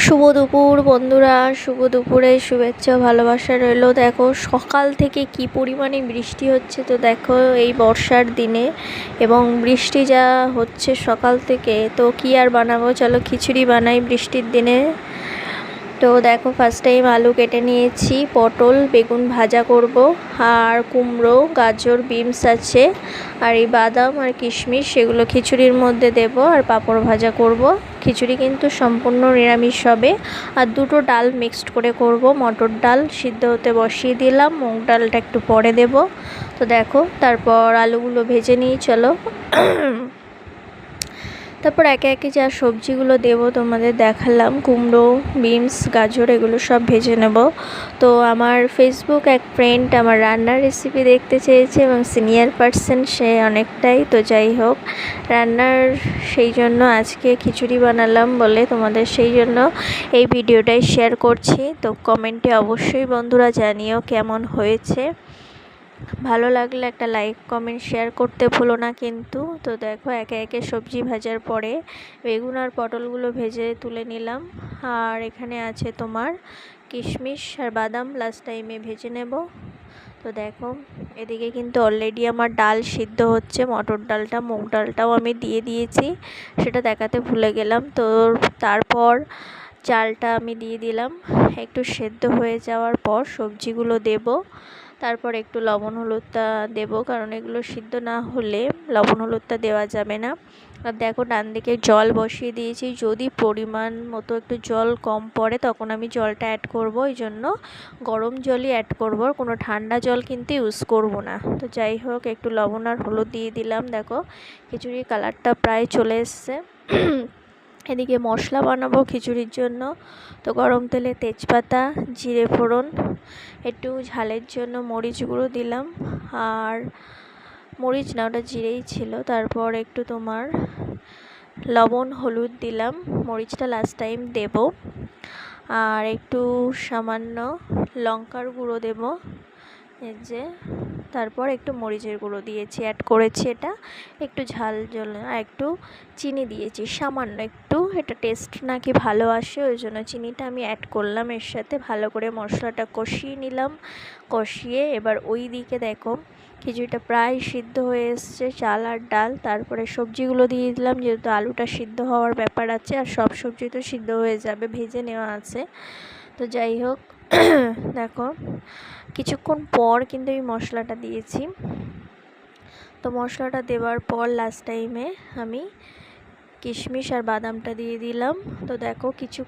শুভ দুপুর বন্ধুরা, শুভ দুপুরে শুভেচ্ছা ভালোবাসা রইল। দেখো সকাল থেকে কি পরিমাণে বৃষ্টি হচ্ছে, তো দেখো এই বর্ষার দিনে এবং বৃষ্টি যা হচ্ছে সকাল থেকে, তো কি আর বানাবো, চলো খিচুড়ি বানাই বৃষ্টির দিনে। তো দেখো ফার্স্ট টাইম আলু কেটে নিয়েছি, পটল বেগুন ভাজা করব, আর কুমড়ো গাজর বিনস আছে, আর এই বাদাম আর কিশমিশ সেগুলো খিচুড়ির মধ্যে দেব, আর পাঁপড় ভাজা করব। খিচুড়ি কিন্তু সম্পূর্ণ নিরামিষ হবে। আর দুটো ডাল মিক্সড করে করব, মটর ডাল সিদ্ধ হতে বসিয়ে দিলাম, মুগ ডালটা একটু পরে দেব। তো দেখো তারপর আলুগুলো ভেজে নিই, চলো। তারপর একে একে যা সবজিগুলো দেব তোমাদের দেখালাম, কুমড়ো বিনস গাজর এগুলো সব ভেজে নেব। তো আমার ফেসবুক এক ফ্রেন্ড আমার রান্নার রেসিপি দেখতে চেয়েছে এবং সিনিয়র পার্সন সে অনেকটাই, তো যাই হোক রান্নার সেই জন্য আজকে খিচুড়ি বানালাম বলে তোমাদের সেই জন্য এই ভিডিওটাই শেয়ার করছি। তো কমেন্টে অবশ্যই বন্ধুরা জানিও কেমন হয়েছে, ভালো লাগলে একটা লাইক কমেন্ট শেয়ার করতে ভুলো না কিন্তু। তো দেখো একে একে সবজি ভাজার পরে বেগুন আর পটলগুলো ভেজে তুলে নিলাম, আর এখানে আছে তোমার কিশমিশ আর বাদাম লাস্ট টাইমে ভেজে নেব। তো দেখো এদিকে কিন্তু অলরেডি আমার ডাল সিদ্ধ হচ্ছে, মটর ডালটা মুগ ডালটাও আমি দিয়ে দিয়েছি, সেটা দেখাতে ভুলে গেলাম। তো তারপর চালটা আমি দিয়ে দিলাম, একটু সেদ্ধ হয়ে যাওয়ার পর সবজিগুলো দেব, তারপর একটু লবণ হলুদটা দেবো, কারণ এগুলো সিদ্ধ না হলে লবণ হলুদটা দেওয়া যাবে না। আর দেখো ডান দিকে জল বসিয়ে দিয়েছি, যদি পরিমাণ মতো একটু জল কম পড়ে তখন আমি জলটা অ্যাড করব, এই জন্য গরম জলই অ্যাড করব, কোনো ঠান্ডা জল কিন্তু ইউজ করব না। তো যাই হোক একটু লবণ আর হলুদ দিয়ে দিলাম, দেখো খিচুড়ির কালারটা প্রায় চলে এসছে। এদিকে মশলা বানাবো খিচুড়ির জন্য, তো গরম তেলে তেজপাতা জিরে ফোড়ন, একটু ঝালের জন্য মরিচ গুঁড়ো দিলাম, আর মরিচ না ওটা জিরেই ছিল, তারপর একটু তোমার লবণ হলুদ দিলাম, মরিচটা লাস্ট টাইম দেব, আর একটু সামান্য লঙ্কার গুঁড়ো দেব, এই যে, তারপর একটু মরিচের গুঁড়ো দিয়েছি, অ্যাড করেছি, এটা একটু ঝাল জল, আর একটু চিনি দিয়েছি সামান্য একটু, এটা টেস্ট নাকি ভালো আসে ওই জন্য চিনিটা আমি অ্যাড করলাম এর সাথে। ভালো করে মশলাটা কষিয়ে নিলাম, কষিয়ে এবার ওই দিকে দেখো খিচুড়িটা প্রায় সিদ্ধ হয়ে এসছে চাল আর ডাল, তারপরে সবজিগুলো দিয়ে দিলাম, যেহেতু আলুটা সিদ্ধ হওয়ার ব্যাপার আছে, আর সব সবজি তো সিদ্ধ হয়ে যাবে ভেজে নেওয়া আছে। তো যাই হোক দেখো কিছুক্ষণ পর কিন্তু এই মশলাটা দিয়েছি। তো মশলাটা দেওয়ার পর লাস্ট টাইমে আমি কিশমিশ আর বাদামটা দিয়ে দিলাম। তো দেখো কিছু